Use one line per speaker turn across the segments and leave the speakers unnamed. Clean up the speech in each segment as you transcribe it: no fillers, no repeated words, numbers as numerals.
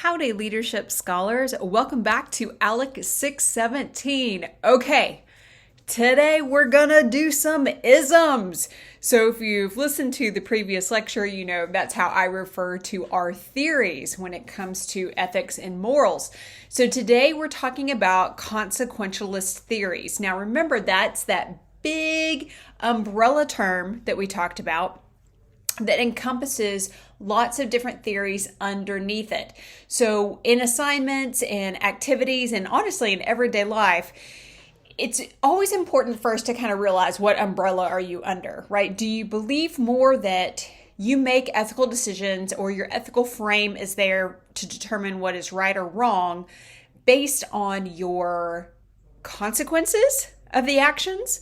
Howdy, leadership scholars. Welcome back to ALEC 617. Okay, today we're gonna do some isms. So if you've listened to the previous lecture, you know that's how I refer to our theories when it comes to ethics and morals. So today we're talking about consequentialist theories. Now remember, that's that big umbrella term that we talked about that encompasses lots of different theories underneath it. So in assignments and activities and honestly in everyday life, it's always important first to kind of realize what umbrella are you under, right? Do you believe more that you make ethical decisions or your ethical frame is there to determine what is right or wrong based on your consequences of the actions?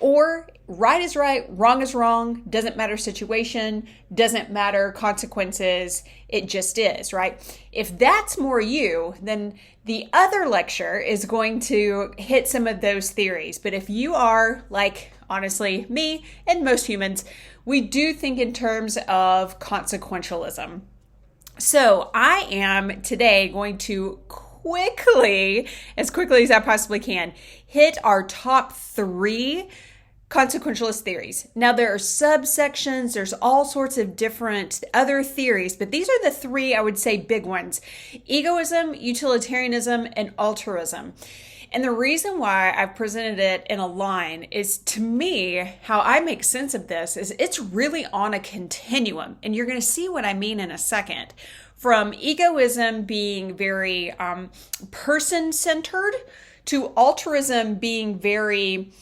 Or right is right, wrong is wrong, doesn't matter situation, doesn't matter consequences, it just is, right? If that's more you, then the other lecture is going to hit some of those theories. But if you are like, honestly, me and most humans, we do think in terms of consequentialism. So I am today going to as quickly as I possibly can, hit our top 3 consequentialist theories. Now there are subsections, there's all sorts of different other theories, but these are the 3, I would say, big ones: egoism, utilitarianism, and altruism. And the reason why I've presented it in a line is, to me, how I make sense of this is it's really on a continuum. And you're going to see what I mean in a second. From egoism being very person-centered to altruism being very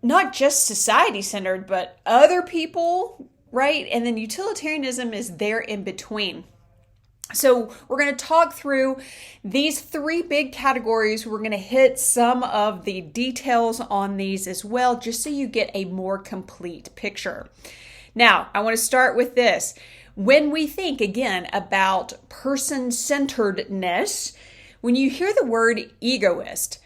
not just society-centered, but other people, right? And then utilitarianism is there in between. So we're going to talk through these 3 big categories. We're going to hit some of the details on these as well, just so you get a more complete picture. Now, I want to start with this. When we think, again, about person-centeredness, when you hear the word egoist,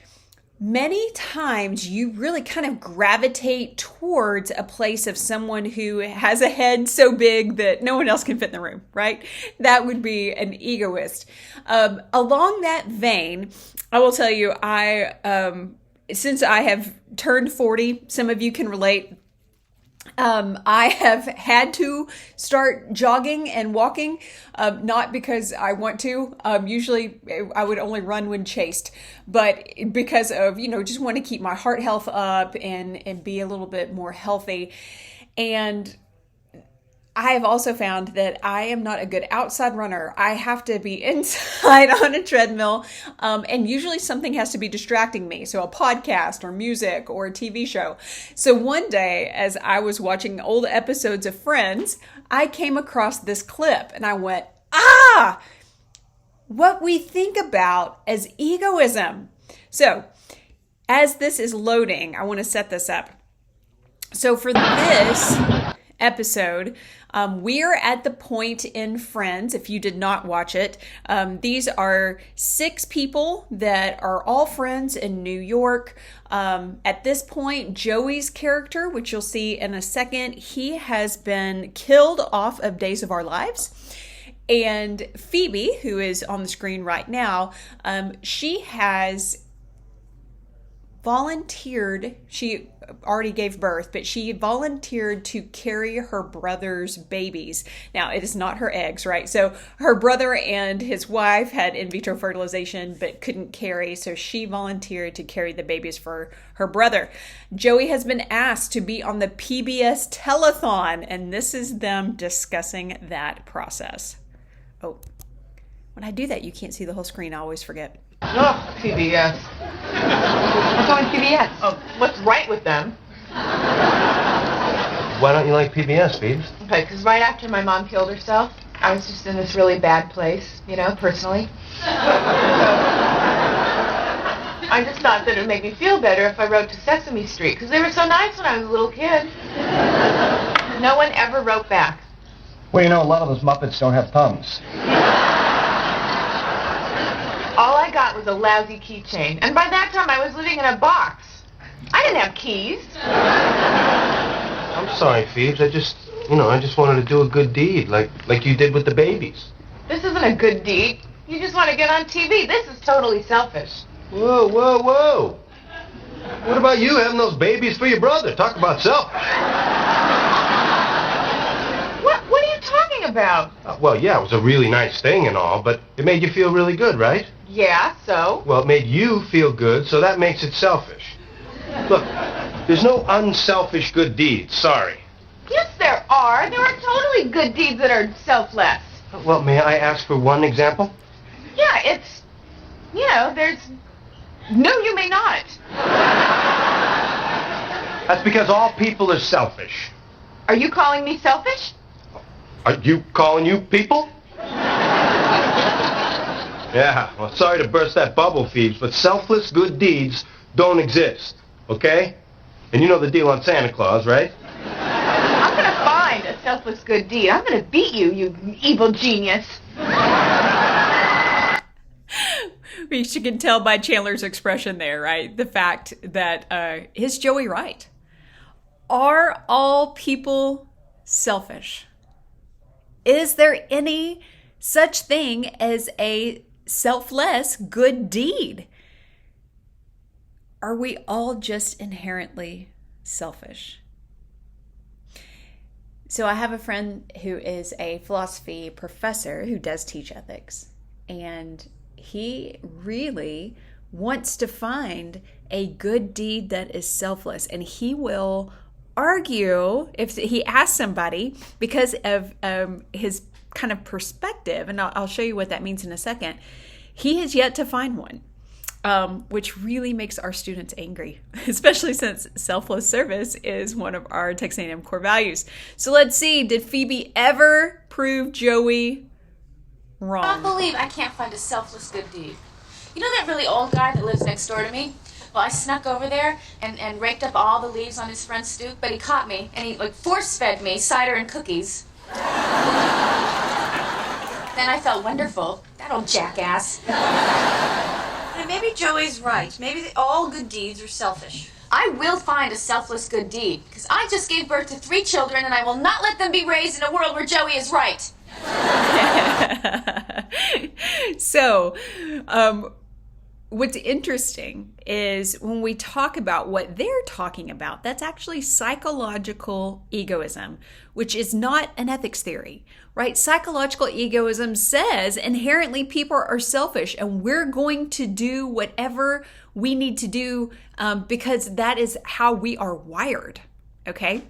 many times you really kind of gravitate towards a place of someone who has a head so big that no one else can fit in the room, right? That would be an egoist. Along that vein, I will tell you, since I have turned 40, some of you can relate. I have had to start jogging and walking, not because I want to. Usually I would only run when chased, but because of, just want to keep my heart health up and be a little bit more healthy. And I have also found that I am not a good outside runner. I have to be inside on a treadmill, and usually something has to be distracting me. So a podcast or music or a TV show. So one day, as I was watching old episodes of Friends, I came across this clip and I went, what we think about as egoism. So as this is loading, I want to set this up. So for this episode, we're at the point in Friends, if you did not watch it. These are 6 people that are all friends in New York. At this point, Joey's character, which you'll see in a second, he has been killed off of Days of Our Lives. And Phoebe, who is on the screen right now, she has volunteered, she already gave birth, but she volunteered to carry her brother's babies. Now, it is not her eggs, right? So her brother and his wife had in vitro fertilization, but couldn't carry, so she volunteered to carry the babies for her brother. Joey has been asked to be on the PBS telethon, and this is them discussing that process. Oh, when I do that, you can't see the whole screen. I always forget.
Oh, PBS. What's wrong with PBS? Oh, what's right with them?
Why don't you like PBS, Phoebes?
Okay, because right after my mom killed herself, I was just in this really bad place, personally. I just thought that it would make me feel better if I wrote to Sesame Street, because they were so nice when I was a little kid. No one ever wrote back.
Well, a lot of those Muppets don't have thumbs.
All I got was a lousy keychain, and by that time I was living in a box. I didn't have keys.
I'm sorry, Phoebes. I just wanted to do a good deed, like you did with the babies.
This isn't a good deed. You just want to get on TV. This is totally selfish.
Whoa, whoa, whoa. What about you having those babies for your brother? Talk about selfish.
What are you talking about?
Well, yeah, it was a really nice thing and all, but it made you feel really good, right?
Yeah, so?
Well, it made you feel good, so that makes it selfish. Look, there's no unselfish good deeds. Sorry.
Yes, there are. There are totally good deeds that are selfless.
Well, may I ask for one example?
Yeah, it's, there's... No, you may not.
That's because all people are selfish.
Are you calling me selfish?
Are you calling you people? Yeah, well, sorry to burst that bubble, Phoebes, but selfless good deeds don't exist, okay? And you know the deal on Santa Claus, right?
I'm going to find a selfless good deed. I'm going to beat you, you evil genius.
You can tell by Chandler's expression there, right? The fact that, is Joey right? Are all people selfish? Is there any such thing as a selfless good deed? Are we all just inherently selfish? So I have a friend who is a philosophy professor who does teach ethics, and he really wants to find a good deed that is selfless, and he will argue if he asks somebody because of his kind of perspective, and I'll show you what that means in a second. He has yet to find one, which really makes our students angry, especially since selfless service is one of our Texas A&M core values. So let's see, did Phoebe ever prove Joey wrong?
I can't believe I can't find a selfless good deed. You know that really old guy that lives next door to me? Well, I snuck over there and raked up all the leaves on his front stoop, but he caught me, and he force-fed me cider and cookies. Then I felt wonderful. That old jackass.
And maybe Joey's right. Maybe all good deeds are selfish.
I will find a selfless good deed, because I just gave birth to 3 children, and I will not let them be raised in a world where Joey is right.
So, what's interesting is when we talk about what they're talking about, that's actually psychological egoism, which is not an ethics theory, right? Psychological egoism says inherently people are selfish and we're going to do whatever we need to do because that is how we are wired, okay?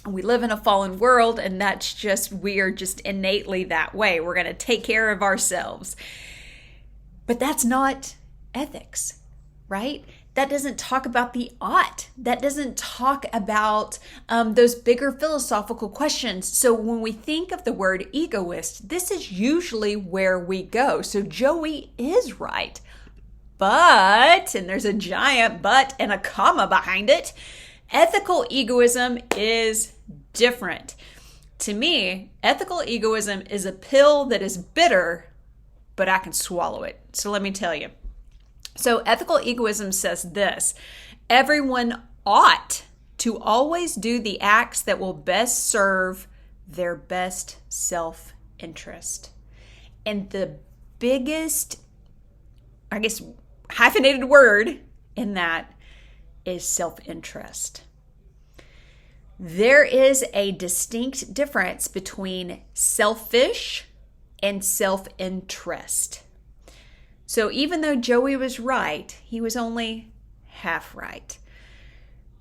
We live in a fallen world, and that's just, we are just innately that way. We're going to take care of ourselves. But that's not ethics, right? That doesn't talk about the ought. That doesn't talk about those bigger philosophical questions. So when we think of the word egoist, this is usually where we go. So Joey is right. But, and there's a giant but and a comma behind it, ethical egoism is different. To me, ethical egoism is a pill that is bitter, but I can swallow it. So let me tell you. So ethical egoism says this: everyone ought to always do the acts that will best serve their best self-interest. And the biggest, I guess, hyphenated word in that is self-interest. There is a distinct difference between selfish and self-interest. So even though Joey was right, he was only half right.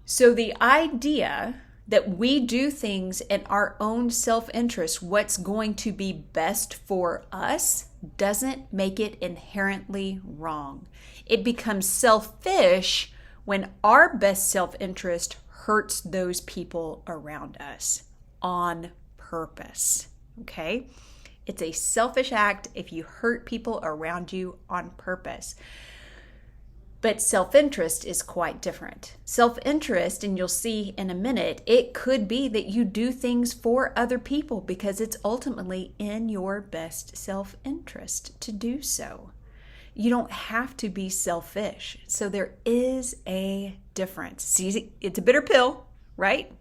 So the idea that we do things in our own self-interest, what's going to be best for us, doesn't make it inherently wrong. It becomes selfish when our best self-interest hurts those people around us on purpose, okay? It's a selfish act if you hurt people around you on purpose. But self-interest is quite different. Self-interest, and you'll see in a minute, it could be that you do things for other people because it's ultimately in your best self-interest to do so. You don't have to be selfish. So there is a difference. See, it's a bitter pill, right?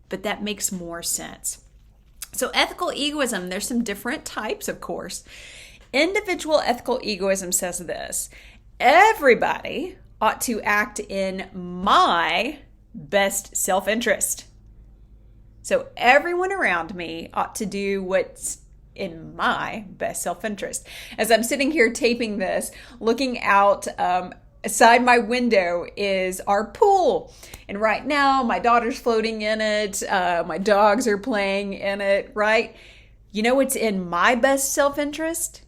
But that makes more sense. So ethical egoism, there's some different types, of course. individual ethical egoism says this: everybody ought to act in my best self-interest. So everyone around me ought to do what's in my best self-interest. As I'm sitting here taping this, looking out aside my window is our pool. And right now, my daughter's floating in it. My dogs are playing in it, right? You know what's in my best self-interest?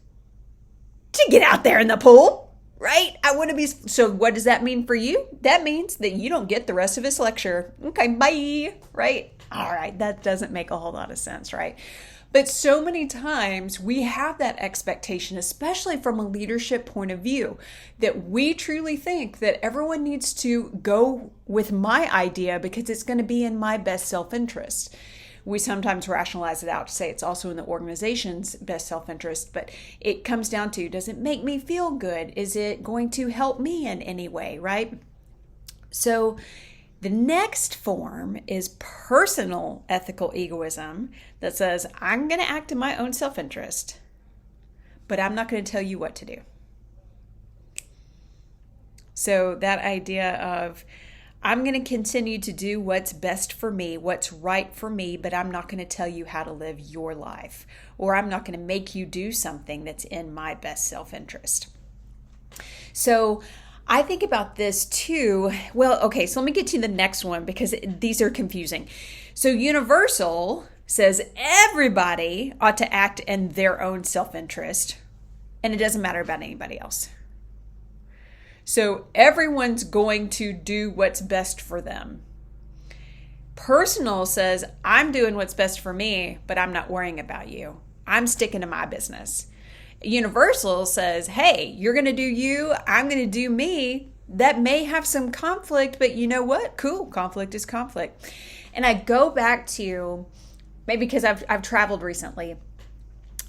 To get out there in the pool, right? I want to be. So what does that mean for you? That means that you don't get the rest of this lecture. Okay, bye, right? All right, that doesn't make a whole lot of sense, right? But so many times we have that expectation, especially from a leadership point of view, that we truly think that everyone needs to go with my idea because it's going to be in my best self-interest. We sometimes rationalize it out to say it's also in the organization's best self-interest, but it comes down to, does it make me feel good? Is it going to help me in any way, right? So the next form is personal ethical egoism that says, I'm going to act in my own self-interest, but I'm not going to tell you what to do. So that idea of, I'm going to continue to do what's best for me, what's right for me, but I'm not going to tell you how to live your life, or I'm not going to make you do something that's in my best self-interest. So I think about this too. Well, okay, so let me get to the next one because these are confusing. So Universal says everybody ought to act in their own self-interest, and it doesn't matter about anybody else. So everyone's going to do what's best for them. Personal says, I'm doing what's best for me, but I'm not worrying about you. I'm sticking to my business. Universal says, hey, you're going to do you, I'm going to do me. That may have some conflict, but you know what? Cool, conflict is conflict. And I go back to, maybe because I've traveled recently,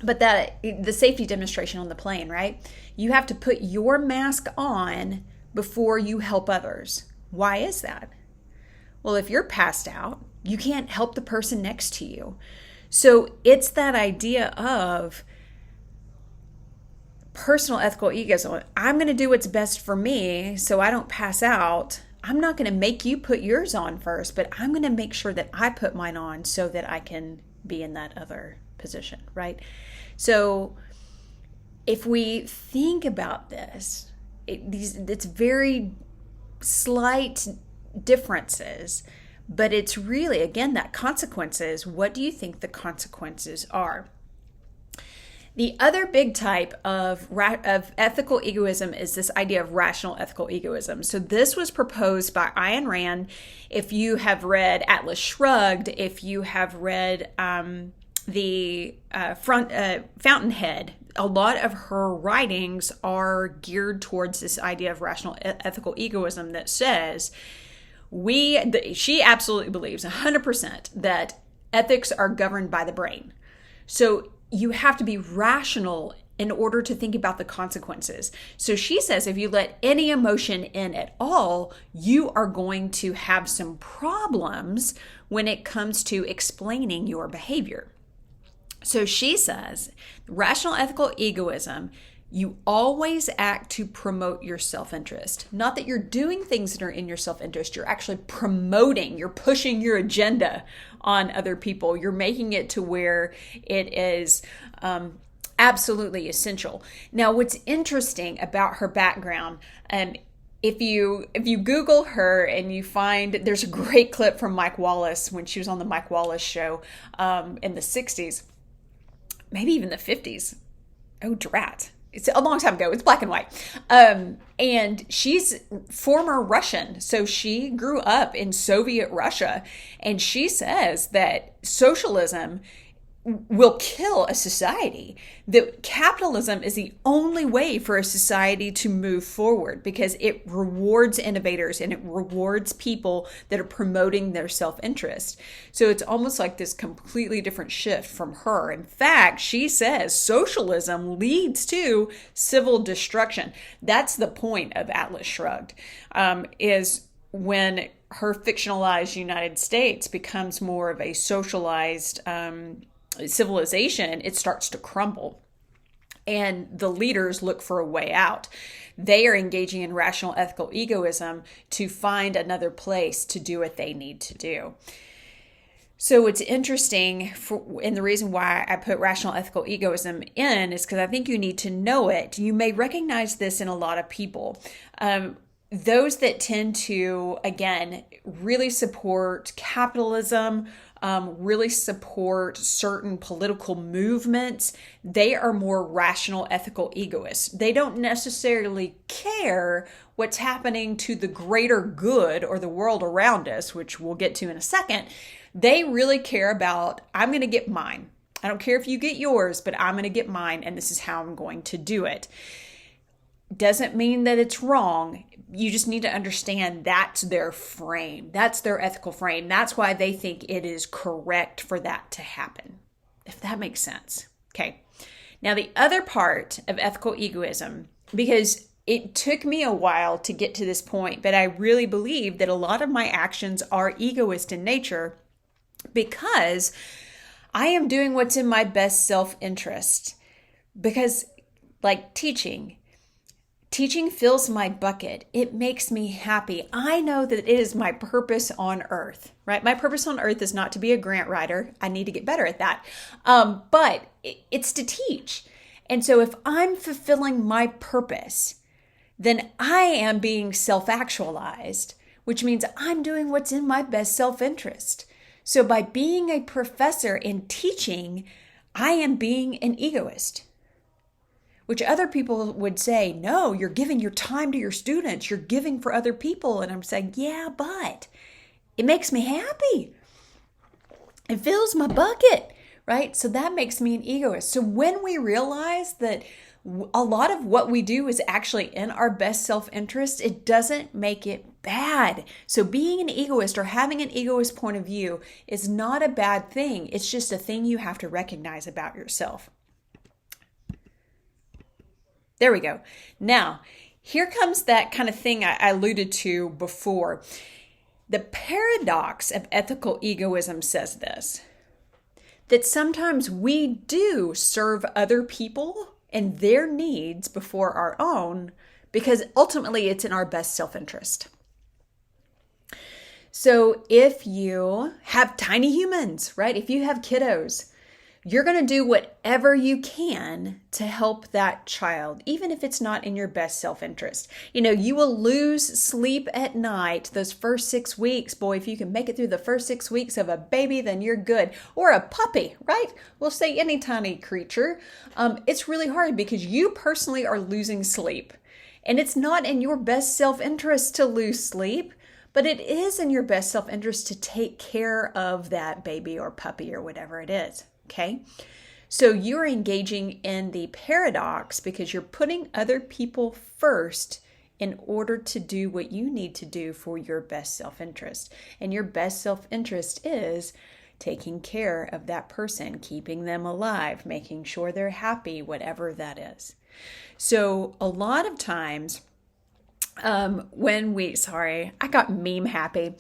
but that the safety demonstration on the plane, right? You have to put your mask on before you help others. Why is that? Well, if you're passed out, you can't help the person next to you. So it's that idea of personal ethical egoism. I'm going to do what's best for me so I don't pass out. I'm not going to make you put yours on first, but I'm going to make sure that I put mine on so that I can be in that other position, right? So if we think about this, it's very slight differences, but it's really, again, that consequences. What do you think the consequences are? The other big type of ethical egoism is this idea of rational ethical egoism. So this was proposed by Ayn Rand. If you have read Atlas Shrugged, if you have read Fountainhead, a lot of her writings are geared towards this idea of rational ethical egoism that says she absolutely believes 100% that ethics are governed by the brain. So you have to be rational in order to think about the consequences. So she says if you let any emotion in at all, you are going to have some problems when it comes to explaining your behavior. So she says, rational ethical egoism, you always act to promote your self-interest. Not that you're doing things that are in your self-interest, you're actually promoting, you're pushing your agenda on other people. You're making it to where it is absolutely essential. Now, what's interesting about her background, if you Google her and you find, there's a great clip from Mike Wallace when she was on the Mike Wallace show in the 60s, maybe even the 50s. Oh, drat. It's a long time ago. It's black and white. And she's former Russian. So she grew up in Soviet Russia. And she says that socialism will kill a society. That capitalism is the only way for a society to move forward because it rewards innovators and it rewards people that are promoting their self-interest. So it's almost like this completely different shift from her. In fact, she says socialism leads to civil destruction. That's the point of Atlas Shrugged, is when her fictionalized United States becomes more of a socialized civilization, it starts to crumble. and the leaders look for a way out. They are engaging in rational ethical egoism to find another place to do what they need to do. So it's interesting, and the reason why I put rational ethical egoism in is because I think you need to know it. You may recognize this in a lot of people. Those that tend to, again, really support capitalism, really support certain political movements, they are more rational ethical egoists. They don't necessarily care what's happening to the greater good or the world around us, which we'll get to in a second. They really care about, I'm going to get mine. I don't care if you get yours, but I'm going to get mine, and this is how I'm going to do it. Doesn't mean that it's wrong. You just need to understand that's their frame. That's their ethical frame. That's why they think it is correct for that to happen, if that makes sense. Okay. Now, the other part of ethical egoism, because it took me a while to get to this point, but I really believe that a lot of my actions are egoist in nature because I am doing what's in my best self-interest. Because, like teaching fills my bucket. It makes me happy. I know that it is my purpose on earth, right? My purpose on earth is not to be a grant writer. I need to get better at that. But it's to teach. And so if I'm fulfilling my purpose, then I am being self-actualized, which means I'm doing what's in my best self-interest. So by being a professor and teaching, I am being an egoist, which other people would say, no, you're giving your time to your students. You're giving for other people. And I'm saying, yeah, but it makes me happy. It fills my bucket, right? So that makes me an egoist. So when we realize that a lot of what we do is actually in our best self-interest, it doesn't make it bad. So being an egoist or having an egoist point of view is not a bad thing. It's just a thing you have to recognize about yourself. There we go. Now, here comes that kind of thing I alluded to before. The paradox of ethical egoism says this, that sometimes we do serve other people and their needs before our own, because ultimately it's in our best self-interest. So if you have tiny humans, right? If you have kiddos, you're going to do whatever you can to help that child, even if it's not in your best self-interest. You know, you will lose sleep at night those first 6 weeks. Boy, if you can make it through the first 6 weeks of a baby, then you're good. Or a puppy, right? We'll say any tiny creature. It's really hard because you personally are losing sleep. And it's not in your best self-interest to lose sleep, but it is in your best self-interest to take care of that baby or puppy or whatever it is. Okay, so you're engaging in the paradox because you're putting other people first in order to do what you need to do for your best self-interest. And your best self-interest is taking care of that person, keeping them alive, making sure they're happy, whatever that is. So a lot of times, I got meme happy.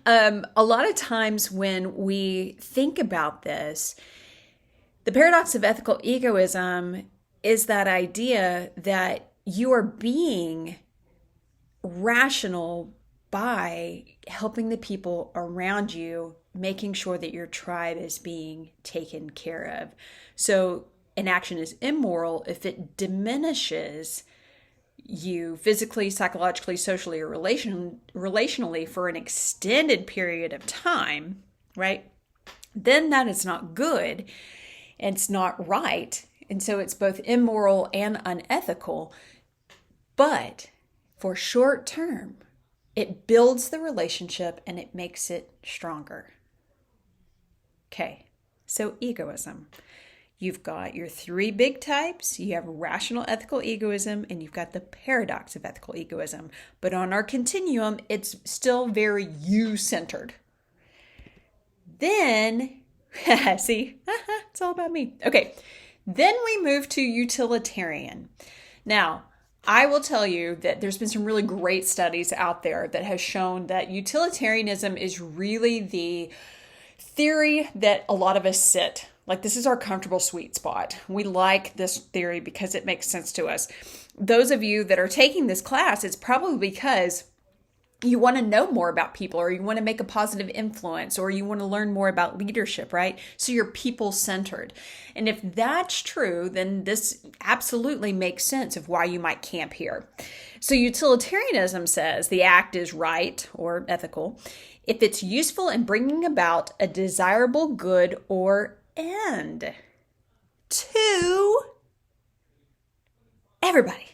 A lot of times when we think about this, the paradox of ethical egoism is that idea that you are being rational by helping the people around you, making sure that your tribe is being taken care of. So an action is immoral if it diminishes you physically, psychologically, socially, or relationally for an extended period of time, right? Then that is not good. It's not right. And so it's both immoral and unethical. But for short term, it builds the relationship and it makes it stronger. Okay, so egoism. You've got your three big types. You have rational ethical egoism, and you've got the paradox of ethical egoism. But on our continuum, it's still very you-centered. Then, see, it's all about me. Okay, then we move to utilitarian. Now, I will tell you that there's been some really great studies out there that have shown that utilitarianism is really the theory that a lot of us sit Like, this is our comfortable sweet spot. We like this theory because it makes sense to us. Those of you that are taking this class, it's probably because you want to know more about people, or you want to make a positive influence, or you want to learn more about leadership, right? So you're people-centered. And if that's true, then this absolutely makes sense of why you might camp here. So utilitarianism says the act is right or ethical if it's useful in bringing about a desirable good or end to everybody.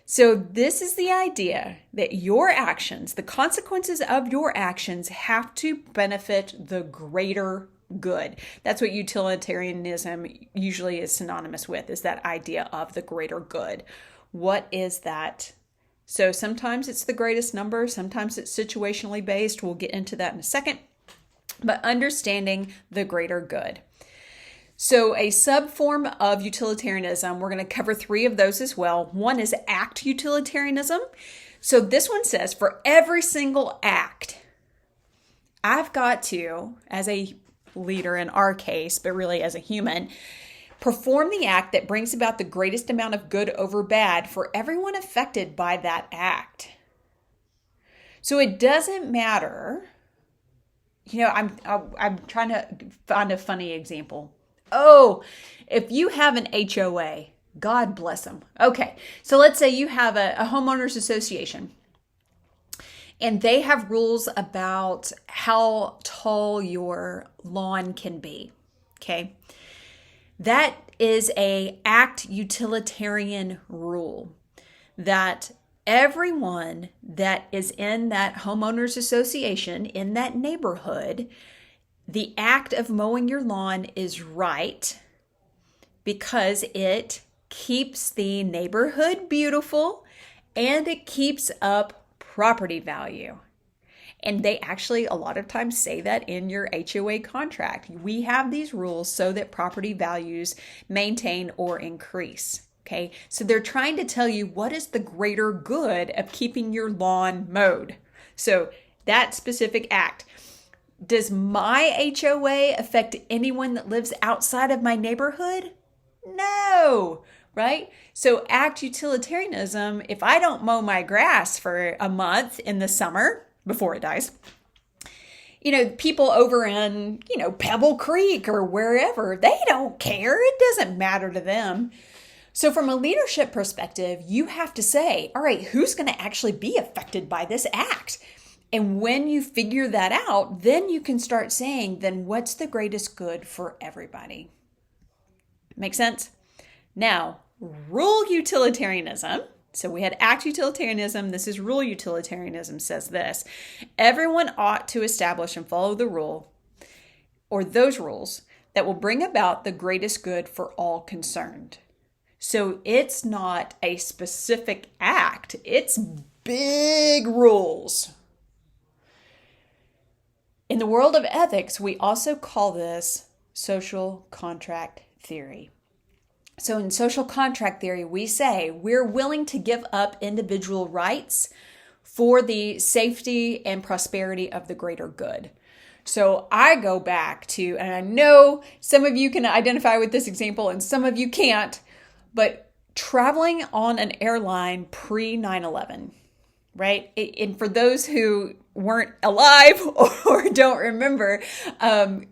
So this is the idea that your actions, the consequences of your actions, have to benefit the greater good. That's what utilitarianism usually is synonymous with, is that idea of the greater good. What is that? So sometimes it's the greatest number, sometimes it's situationally based. We'll get into that in a second. But understanding the greater good. So a subform of utilitarianism, we're going to cover 3 of those as well. One is act utilitarianism. So this one says for every single act, I've got to, as a leader in our case, but really as a human, perform the act that brings about the greatest amount of good over bad for everyone affected by that act. So it doesn't matter, I'm trying to find a funny example. Oh, if you have an HOA, God bless them. Okay, so let's say you have a homeowners association, and they have rules about how tall your lawn can be. Okay, that is a act utilitarian rule that everyone that is in that homeowners association in that neighborhood, the act of mowing your lawn is right because it keeps the neighborhood beautiful and it keeps up property value. And they actually a lot of times say that in your HOA contract. We have these rules so that property values maintain or increase. Okay, so they're trying to tell you what is the greater good of keeping your lawn mowed. So that specific act. Does my HOA affect anyone that lives outside of my neighborhood? No, right? So act utilitarianism, if I don't mow my grass for a month in the summer before it dies, people over in, Pebble Creek or wherever, they don't care. It doesn't matter to them. So from a leadership perspective, you have to say, all right, who's going to actually be affected by this act? And when you figure that out, then you can start saying, then what's the greatest good for everybody? Make sense? Now, rule utilitarianism. So we had act utilitarianism. This is rule utilitarianism, says this. Everyone ought to establish and follow the rule or those rules that will bring about the greatest good for all concerned. So it's not a specific act. It's big rules. In the world of ethics, we also call this social contract theory. So in social contract theory, we say we're willing to give up individual rights for the safety and prosperity of the greater good. So I go back to, and I know some of you can identify with this example and some of you can't, but traveling on an airline pre 9/11, right? And for those who weren't alive or don't remember,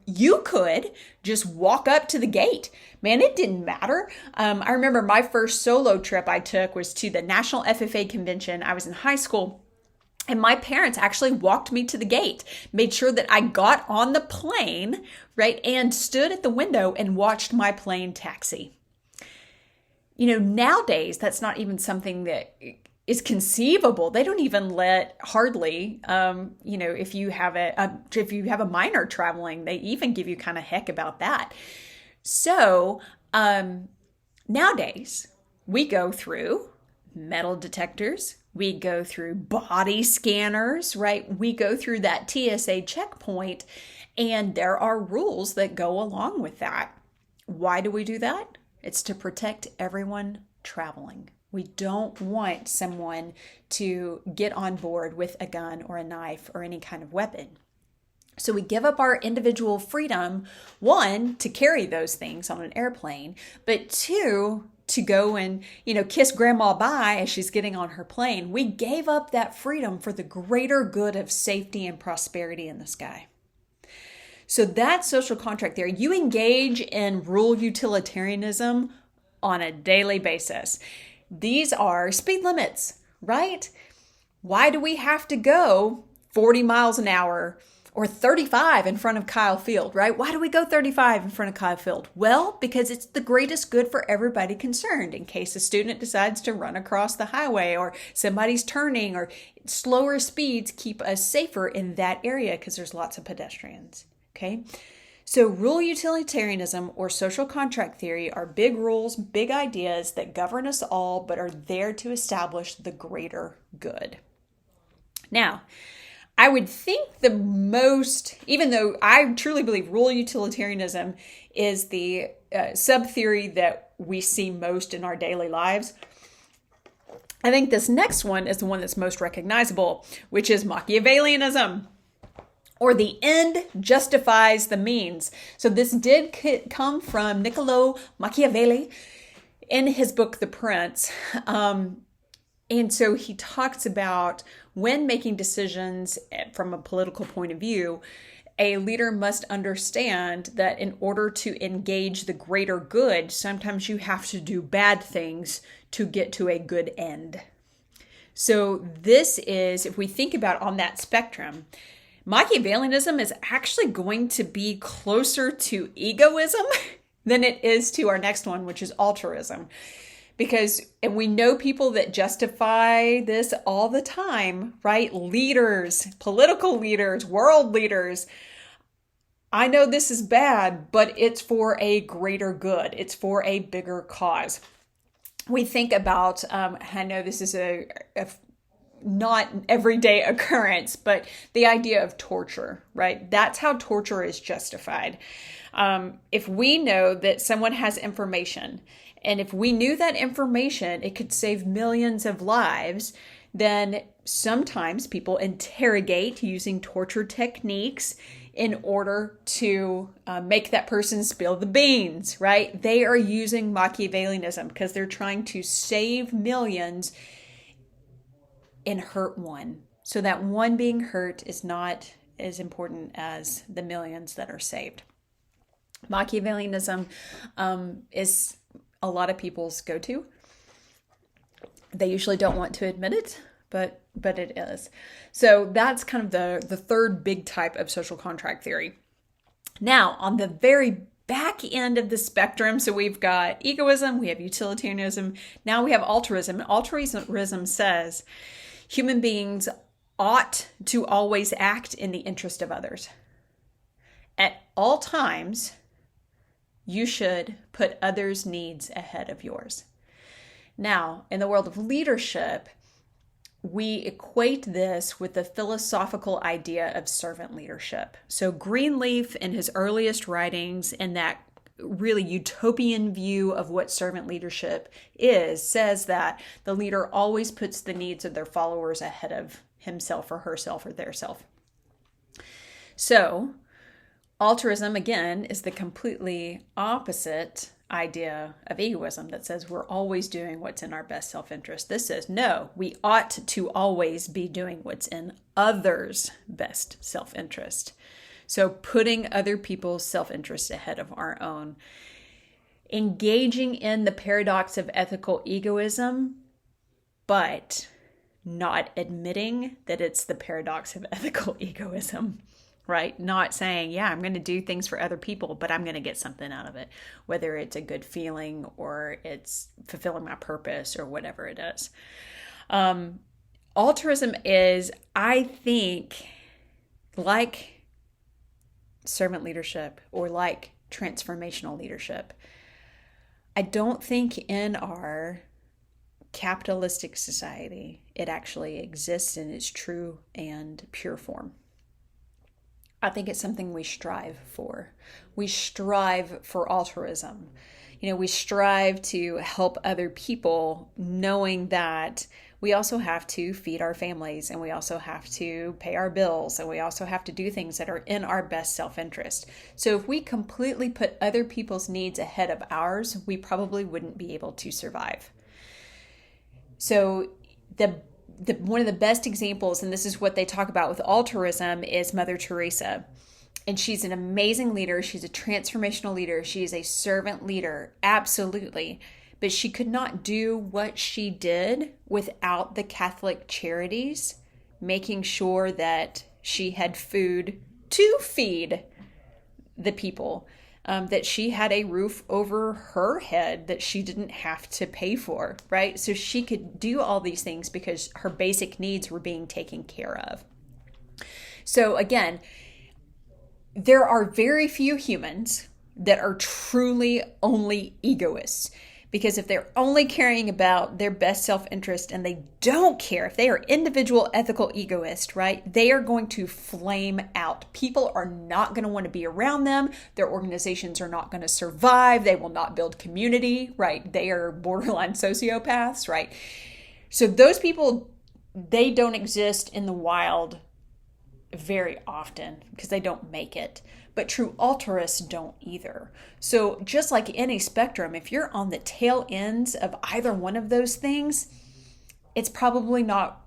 you could just walk up to the gate. Man, it didn't matter. I remember my first solo trip I took was to the National FFA convention. I was in high school, and my parents actually walked me to the gate, made sure that I got on the plane, right, and stood at the window and watched my plane taxi. Nowadays, that's not even something that is conceivable. They don't even let hardly, if you have a minor traveling, they even give you kind of heck about that. So nowadays we go through metal detectors, we go through body scanners, right? We go through that TSA checkpoint, and there are rules that go along with that. Why do we do that? It's to protect everyone traveling. We don't want someone to get on board with a gun or a knife or any kind of weapon. So we give up our individual freedom, one, to carry those things on an airplane, but two, to go and, kiss grandma bye as she's getting on her plane. We gave up that freedom for the greater good of safety and prosperity in the sky. So that's social contract theory. You engage in rural utilitarianism on a daily basis. These are speed limits, right? Why do we have to go 40 miles an hour or 35 in front of Kyle Field, right? Why do we go 35 in front of Kyle Field? Well, because it's the greatest good for everybody concerned in case a student decides to run across the highway or somebody's turning, or slower speeds keep us safer in that area because there's lots of pedestrians, okay? So rural utilitarianism or social contract theory are big rules, big ideas that govern us all, but are there to establish the greater good. Now, I would think the most, even though I truly believe rural utilitarianism is the sub-theory that we see most in our daily lives, I think this next one is the one that's most recognizable, which is Machiavellianism, or the end justifies the means. So this did come from Niccolo Machiavelli in his book, The Prince. And so he talks about when making decisions from a political point of view, a leader must understand that in order to engage the greater good, sometimes you have to do bad things to get to a good end. So this is, if we think about on that spectrum, Machiavellianism is actually going to be closer to egoism than it is to our next one, which is altruism. And we know people that justify this all the time, right? Leaders, political leaders, world leaders. I know this is bad, but it's for a greater good. It's for a bigger cause. We think about, I know this is a not everyday occurrence, but the idea of torture, right? That's how torture is justified. If we know that someone has information, and if we knew that information, it could save millions of lives, then sometimes people interrogate using torture techniques in order to make that person spill the beans, right? They are using Machiavellianism because they're trying to save millions and hurt one. So that one being hurt is not as important as the millions that are saved. Machiavellianism is a lot of people's go-to. They usually don't want to admit it, but it is. So that's kind of the third big type of social contract theory. Now, on the very back end of the spectrum, so we've got egoism, we have utilitarianism, now we have altruism. And altruism says human beings ought to always act in the interest of others. At all times, you should put others' needs ahead of yours. Now, in the world of leadership, we equate this with the philosophical idea of servant leadership. So Greenleaf, in his earliest writings, in that really utopian view of what servant leadership is, says that the leader always puts the needs of their followers ahead of himself or herself or their self. So altruism, again, is the completely opposite idea of egoism that says we're always doing what's in our best self-interest. This says, no, we ought to always be doing what's in others' best self-interest. So putting other people's self-interest ahead of our own. Engaging in the paradox of ethical egoism, but not admitting that it's the paradox of ethical egoism. Right? Not saying, yeah, I'm going to do things for other people, but I'm going to get something out of it, whether it's a good feeling or it's fulfilling my purpose or whatever it is. Altruism is, I think, like servant leadership or like transformational leadership. I don't think in our capitalistic society it actually exists in its true and pure form. I think it's something we strive for. We strive for altruism. We strive to help other people, knowing that we also have to feed our families, and we also have to pay our bills, and we also have to do things that are in our best self-interest. So if we completely put other people's needs ahead of ours, we probably wouldn't be able to survive. So one of the best examples, and this is what they talk about with altruism, is Mother Teresa. And she's an amazing leader. She's a transformational leader. She is a servant leader, absolutely. But she could not do what she did without the Catholic charities making sure that she had food to feed the people, that she had a roof over her head that she didn't have to pay for, right? So she could do all these things because her basic needs were being taken care of. So again, there are very few humans that are truly only egoists, because if they're only caring about their best self-interest and they don't care, if they are individual ethical egoists, right, they are going to flame out. People are not going to want to be around them. Their organizations are not going to survive. They will not build community, right? They are borderline sociopaths, right? So those people, they don't exist in the wild very often because they don't make it. But true altruists don't either. So just like any spectrum, if you're on the tail ends of either one of those things, it's probably not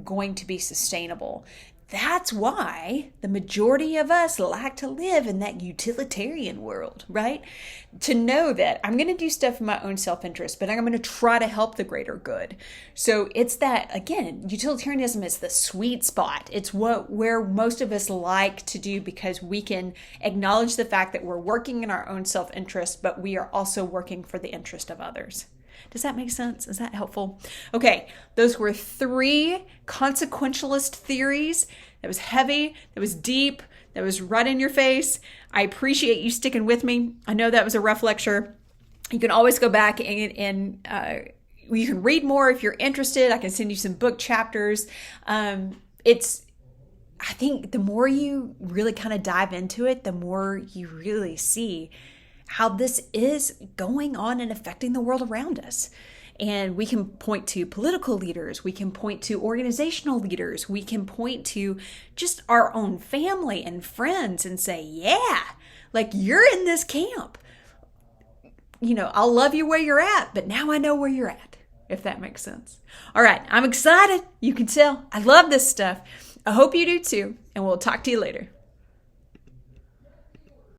going to be sustainable. That's why the majority of us like to live in that utilitarian world, right? To know that I'm going to do stuff in my own self-interest, but I'm going to try to help the greater good. So it's that, again, utilitarianism is the sweet spot. It's where most of us like to do, because we can acknowledge the fact that we're working in our own self-interest, but we are also working for the interest of others. Does that make sense? Is that helpful? Okay, those were 3 consequentialist theories. That was heavy, that was deep, that was right in your face. I appreciate you sticking with me. I know that was a rough lecture. You can always go back and you can read more if you're interested. I can send you some book chapters. I think the more you really kind of dive into it, the more you really see how this is going on and affecting the world around us. And we can point to political leaders, we can point to organizational leaders, we can point to just our own family and friends and say, yeah, like, you're in this camp. You know, I'll love you where you're at, but now I know where you're at, if that makes sense. All right, I'm excited. You can tell I love this stuff. I hope you do too, and we'll talk to you later.